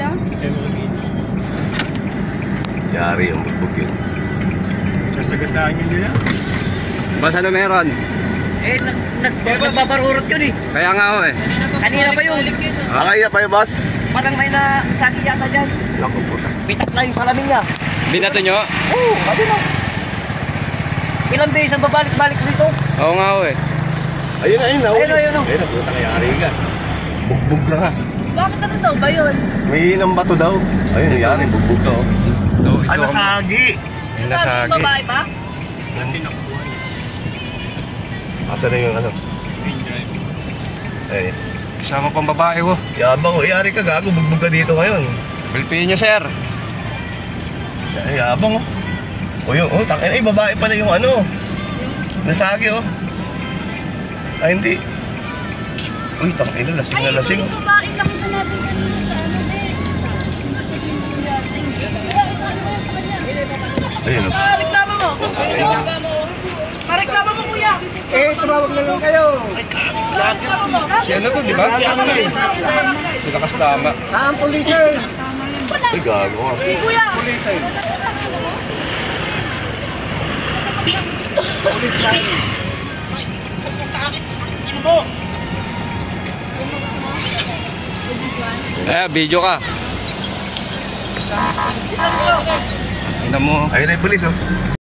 ah. Yari ang bugbog yun. Sasagasaan yun nila. Boss, ano meron? Eh, nagbabarurot yun eh. Kaya nga ho eh. Kanina pa yun. Kaya pa yun, boss? Parang may nasakit yata dyan. Naku, puta. Bitak na yung salamin niya. Binato nyo? Oo, sabi na. Ilang beses ang babalik-balik dito. Oo nga ho eh. Ayun na, ayun na. Ayun na. Ayun na, puta ka, yari ka. Bugbog ka nga. Bakit ano daw ba yun? May inang bato daw. Ayun, yari, bugbog ka, oh. Ito, Ano, sagi? Yung Sabi yung nasagi. babae ba? Asa na yung ano? Ayun. Kasama pang babae ho. Yabang, oh. Yari ka, gago. Bugbog ka dito ngayon. Bilpin nyo, sir. Yabang, oh. O yun, oh, ay, babae pala yung ano. Nasagi, oh. Ay, hindi. Uy, tangina, lasing na lasing. Ay, yung babae nakita natin kanina sa ano din. Nasa swimming natin. Ayun, oh. Reklamo mo. Reklamo mo, kuya. Eh, tumawag na lang kayo. Reklamo mo. Si ano to, di ba? Si ano eh. Si Lakas Tama. Ang police. Ay, gago, ah. Kuya. Video ka. Ina mo. Ayun na yung pulis, oh.